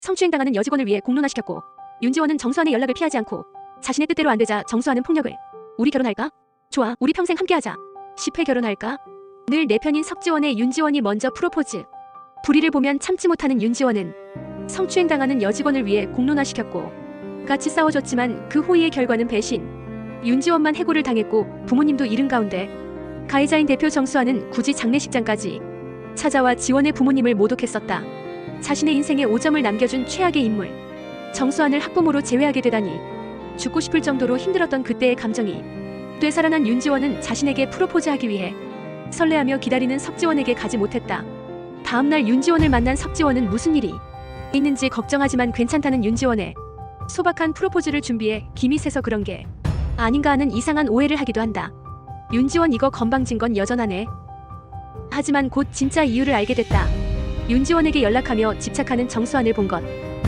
성추행당하는 여직원을 위해 공론화시켰고, 윤지원은 정수환의 연락을 피하지 않고 자신의 뜻대로 안 되자 정수환은 폭력을. 우리 결혼할까? 좋아, 우리 평생 함께하자. 10회 결혼할까? 늘 내 편인 석지원의 윤지원이 먼저 프로포즈. 불의를 보면 참지 못하는 윤지원은 성추행당하는 여직원을 위해 공론화시켰고, 같이 싸워줬지만 그 호의의 결과는 배신. 윤지원만 해고를 당했고 부모님도 잃은 가운데 가해자인 대표 정수환은 굳이 장례식장까지 찾아와 지원의 부모님을 모독했었다. 자신의 인생에 5점을 남겨준 최악의 인물 정수환을 학부모로 제외하게 되다니 죽고 싶을 정도로 힘들었던 그때의 감정이 되살아난 윤지원은 자신에게 프로포즈하기 위해 설레하며 기다리는 석지원에게 가지 못했다. 다음날 윤지원을 만난 석지원은 무슨 일이 있는지 걱정하지만 괜찮다는 윤지원의 소박한 프로포즈를 준비해 김이 새서 그런 게 아닌가 하는 이상한 오해를 하기도 한다. 윤지원 이거 건방진 건 여전하네. 하지만 곧 진짜 이유를 알게 됐다. 윤지원에게 연락하며 집착하는 정수환을 본 것.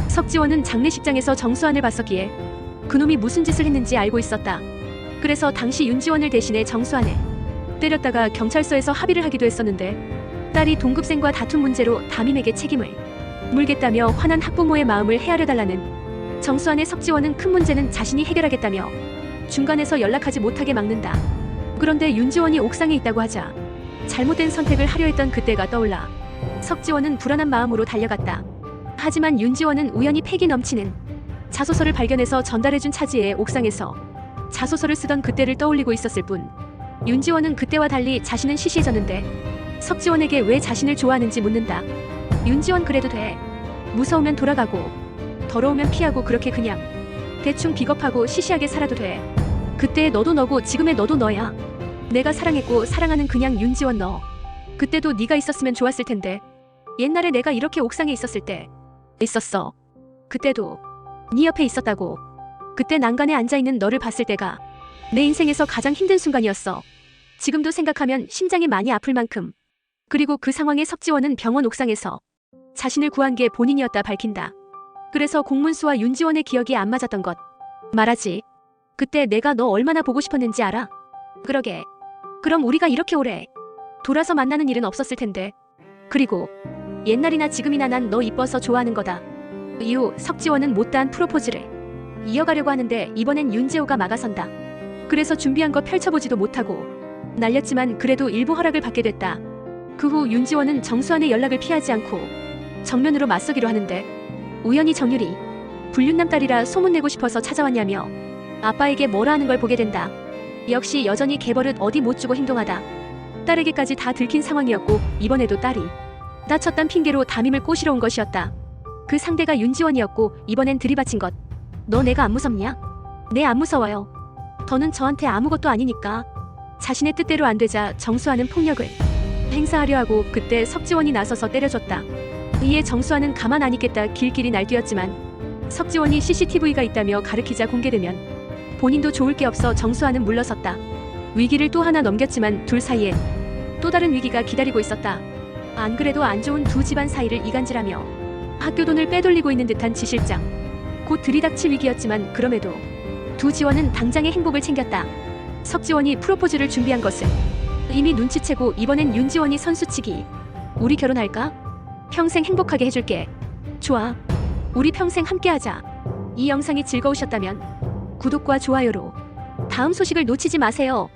석지원은 장례식장에서 정수환을 봤었기에 그놈이 무슨 짓을 했는지 알고 있었다. 그래서 당시 윤지원을 대신해 정수환을 때렸다가 경찰서에서 합의를 하기도 했었는데, 딸이 동급생과 다툰 문제로 담임에게 책임을 물겠다며 화난 학부모의 마음을 헤아려달라는 정수환의 석지원은 큰 문제는 자신이 해결하겠다며 중간에서 연락하지 못하게 막는다. 그런데 윤지원이 옥상에 있다고 하자 잘못된 선택을 하려 했던 그때가 떠올라 석지원은 불안한 마음으로 달려갔다. 하지만 윤지원은 우연히 패기 넘치는 자소서를 발견해서 전달해준 차지의 옥상에서 자소서를 쓰던 그때를 떠올리고 있었을 뿐, 윤지원은 그때와 달리 자신은 시시해졌는데 석지원에게 왜 자신을 좋아하는지 묻는다. 윤지원 그래도 돼. 무서우면 돌아가고 더러우면 피하고 그렇게 그냥 대충 비겁하고 시시하게 살아도 돼. 그때의 너도 너고 지금의 너도 너야. 내가 사랑했고 사랑하는 그냥 윤지원 너. 그때도 네가 있었으면 좋았을 텐데. 옛날에 내가 이렇게 옥상에 있었을 때 있었어. 그때도 네 옆에 있었다고. 그때 난간에 앉아있는 너를 봤을 때가 내 인생에서 가장 힘든 순간이었어. 지금도 생각하면 심장이 많이 아플 만큼. 그리고 그 상황에 석지원은 병원 옥상에서 자신을 구한 게 본인이었다 밝힌다. 그래서 공문수와 윤지원의 기억이 안 맞았던 것 말하지. 그때 내가 너 얼마나 보고 싶었는지 알아? 그러게. 그럼 우리가 이렇게 오래 돌아서 만나는 일은 없었을 텐데. 그리고 옛날이나 지금이나 난 너 이뻐서 좋아하는 거다. 이후 석지원은 못다한 프로포즈를 이어가려고 하는데 이번엔 윤재호가 막아선다. 그래서 준비한 거 펼쳐보지도 못하고 날렸지만 그래도 일부 허락을 받게 됐다. 그 후 윤지원은 정수환의 연락을 피하지 않고 정면으로 맞서기로 하는데, 우연히 정유리 불륜남 딸이라 소문내고 싶어서 찾아왔냐며 아빠에게 뭐라 하는 걸 보게 된다. 역시 여전히 개버릇 어디 못 주고 행동하다. 딸에게까지 다 들킨 상황이었고 이번에도 딸이 다쳤단 핑계로 담임을 꼬시러 온 것이었다. 그 상대가 윤지원이었고 이번엔 들이받친 것. 너 내가 안 무섭냐? 네, 안 무서워요. 더는 저한테 아무것도 아니니까. 자신의 뜻대로 안 되자 정수환은 폭력을 행사하려 하고 그때 석지원이 나서서 때려줬다. 이에 정수환은 가만 안 있겠다 길길이 날뛰었지만 석지원이 CCTV가 있다며 가르키자 공개되면 본인도 좋을 게 없어 정수환은 물러섰다. 위기를 또 하나 넘겼지만 둘 사이엔 또 다른 위기가 기다리고 있었다. 안 그래도 안 좋은 두 집안 사이를 이간질하며 학교 돈을 빼돌리고 있는 듯한 지 실장. 곧 들이닥칠 위기였지만 그럼에도 두 지원은 당장의 행복을 챙겼다. 석지원이 프로포즈를 준비한 것을 이미 눈치채고 이번엔 윤지원이 선수치기. 우리 결혼할까? 평생 행복하게 해줄게. 좋아. 우리 평생 함께하자. 이 영상이 즐거우셨다면 구독과 좋아요로 다음 소식을 놓치지 마세요.